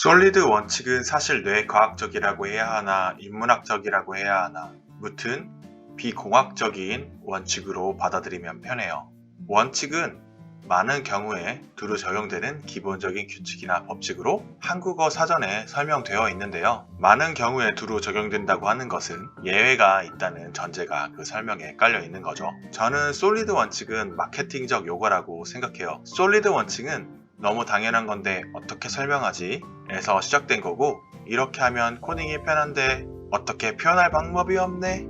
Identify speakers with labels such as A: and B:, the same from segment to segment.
A: 솔리드 원칙은 사실 뇌과학적이라고 해야 하나 인문학적이라고 해야 하나 무튼 비공학적인 원칙으로 받아들이면 편해요. 원칙은 많은 경우에 두루 적용되는 기본적인 규칙이나 법칙으로 한국어 사전에 설명되어 있는데요. 많은 경우에 두루 적용된다고 하는 것은 예외가 있다는 전제가 그 설명에 깔려 있는 거죠. 저는 솔리드 원칙은 마케팅적 용어라고 생각해요. 솔리드 원칙은 너무 당연한 건데 어떻게 설명하지? 에서 시작된 거고, 이렇게 하면 코딩이 편한데 어떻게 표현할 방법이 없네?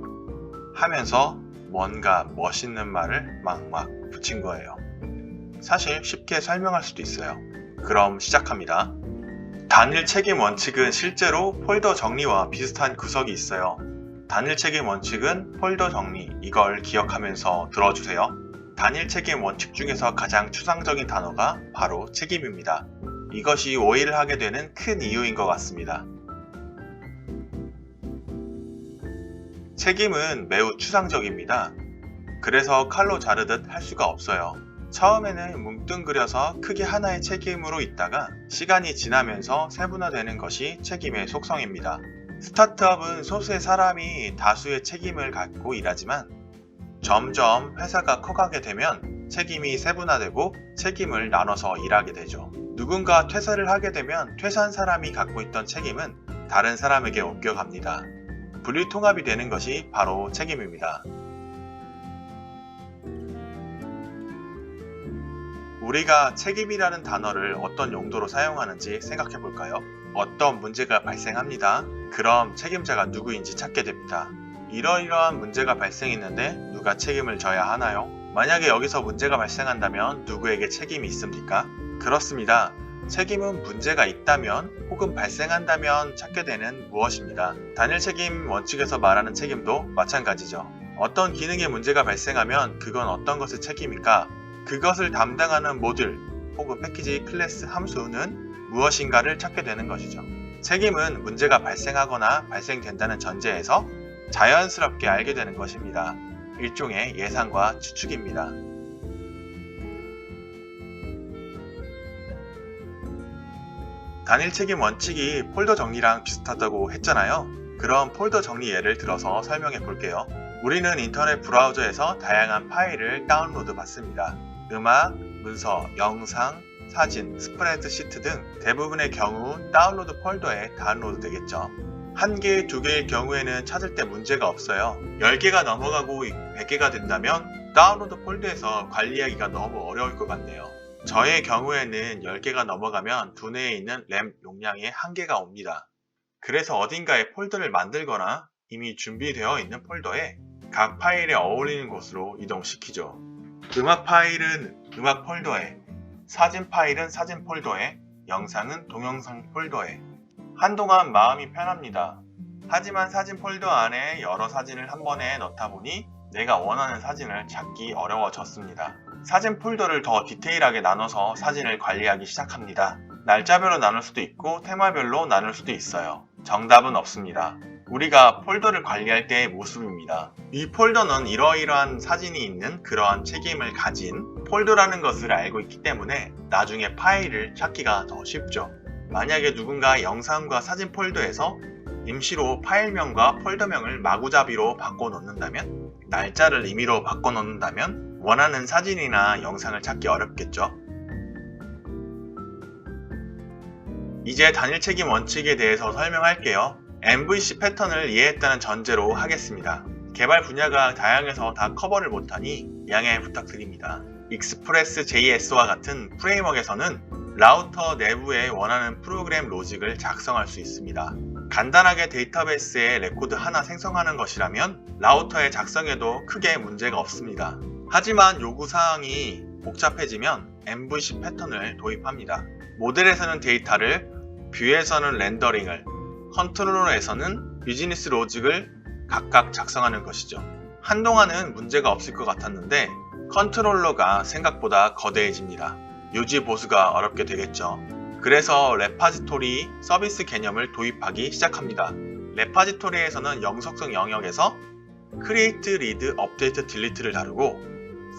A: 하면서 뭔가 멋있는 말을 막막 붙인 거예요. 사실 쉽게 설명할 수도 있어요. 그럼 시작합니다. 단일 책임 원칙은 실제로 폴더 정리와 비슷한 구석이 있어요. 단일 책임 원칙은 폴더 정리, 이걸 기억하면서 들어주세요. 단일 책임 원칙 중에서 가장 추상적인 단어가 바로 책임입니다. 이것이 오해를 하게 되는 큰 이유인 것 같습니다. 책임은 매우 추상적입니다. 그래서 칼로 자르듯 할 수가 없어요. 처음에는 뭉뚱그려서 크게 하나의 책임으로 있다가 시간이 지나면서 세분화되는 것이 책임의 속성입니다. 스타트업은 소수의 사람이 다수의 책임을 갖고 일하지만 점점 회사가 커가게 되면 책임이 세분화되고 책임을 나눠서 일하게 되죠. 누군가 퇴사를 하게 되면 퇴사한 사람이 갖고 있던 책임은 다른 사람에게 옮겨갑니다. 분리통합이 되는 것이 바로 책임입니다. 우리가 책임이라는 단어를 어떤 용도로 사용하는지 생각해 볼까요? 어떤 문제가 발생합니다. 그럼 책임자가 누구인지 찾게 됩니다. 이러이러한 문제가 발생했는데 누가 책임을 져야 하나요? 만약에 여기서 문제가 발생한다면 누구에게 책임이 있습니까? 그렇습니다. 책임은 문제가 있다면 혹은 발생한다면 찾게 되는 무엇입니다. 단일 책임 원칙에서 말하는 책임도 마찬가지죠. 어떤 기능에 문제가 발생하면 그건 어떤 것의 책임일까? 그것을 담당하는 모듈 혹은 패키지 클래스 함수는 무엇인가를 찾게 되는 것이죠. 책임은 문제가 발생하거나 발생된다는 전제에서 자연스럽게 알게 되는 것입니다. 일종의 예상과 추측입니다. 단일 책임 원칙이 폴더 정리랑 비슷하다고 했잖아요. 그럼 폴더 정리 예를 들어서 설명해 볼게요. 우리는 인터넷 브라우저에서 다양한 파일을 다운로드 받습니다. 음악, 문서, 영상, 사진, 스프레드시트 등 대부분의 경우 다운로드 폴더에 다운로드 되겠죠. 1개, 2개의 경우에는 찾을 때 문제가 없어요. 10개가 넘어가고 100개가 된다면 다운로드 폴더에서 관리하기가 너무 어려울 것 같네요. 저의 경우에는 10개가 넘어가면 두뇌에 있는 램 용량의 한계가 옵니다. 그래서 어딘가에 폴더를 만들거나 이미 준비되어 있는 폴더에 각 파일에 어울리는 곳으로 이동시키죠. 음악 파일은 음악 폴더에, 사진 파일은 사진 폴더에, 영상은 동영상 폴더에. 한동안 마음이 편합니다. 하지만 사진 폴더 안에 여러 사진을 한 번에 넣다 보니 내가 원하는 사진을 찾기 어려워졌습니다. 사진 폴더를 더 디테일하게 나눠서 사진을 관리하기 시작합니다. 날짜별로 나눌 수도 있고 테마별로 나눌 수도 있어요. 정답은 없습니다. 우리가 폴더를 관리할 때의 모습입니다. 이 폴더는 이러이러한 사진이 있는 그러한 책임을 가진 폴더라는 것을 알고 있기 때문에 나중에 파일을 찾기가 더 쉽죠. 만약에 누군가 영상과 사진 폴더에서 임시로 파일명과 폴더명을 마구잡이로 바꿔놓는다면, 날짜를 임의로 바꿔놓는다면 원하는 사진이나 영상을 찾기 어렵겠죠. 이제 단일 책임 원칙에 대해서 설명할게요. MVC 패턴을 이해했다는 전제로 하겠습니다. 개발 분야가 다양해서 다 커버를 못하니 양해 부탁드립니다. 익스프레스.js와 같은 프레임워크에서는 라우터 내부에 원하는 프로그램 로직을 작성할 수 있습니다. 간단하게 데이터베이스에 레코드 하나 생성하는 것이라면 라우터에 작성해도 크게 문제가 없습니다. 하지만 요구사항이 복잡해지면 MVC 패턴을 도입합니다. 모델에서는 데이터를, 뷰에서는 렌더링을, 컨트롤러에서는 비즈니스 로직을 각각 작성하는 것이죠. 한동안은 문제가 없을 것 같았는데 컨트롤러가 생각보다 거대해집니다. 유지 보수가 어렵게 되겠죠. 그래서 레파지토리 서비스 개념을 도입하기 시작합니다. 레파지토리에서는 영속성 영역에서 create, read, update, delete를 다루고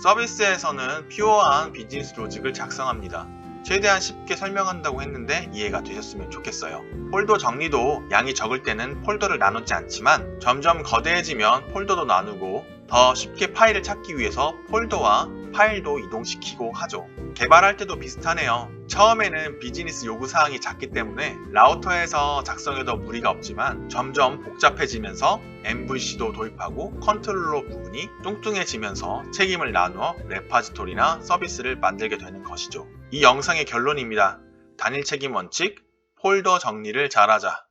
A: 서비스에서는 퓨어한 비즈니스 로직을 작성합니다. 최대한 쉽게 설명한다고 했는데 이해가 되셨으면 좋겠어요. 폴더 정리도 양이 적을 때는 폴더를 나누지 않지만 점점 거대해지면 폴더도 나누고 더 쉽게 파일을 찾기 위해서 폴더와 파일도 이동시키고 하죠. 개발할 때도 비슷하네요. 처음에는 비즈니스 요구사항이 작기 때문에 라우터에서 작성해도 무리가 없지만 점점 복잡해지면서 MVC도 도입하고 컨트롤러 부분이 뚱뚱해지면서 책임을 나누어 레파지토리나 서비스를 만들게 되는 것이죠. 이 영상의 결론입니다. 단일 책임 원칙, 폴더 정리를 잘하자.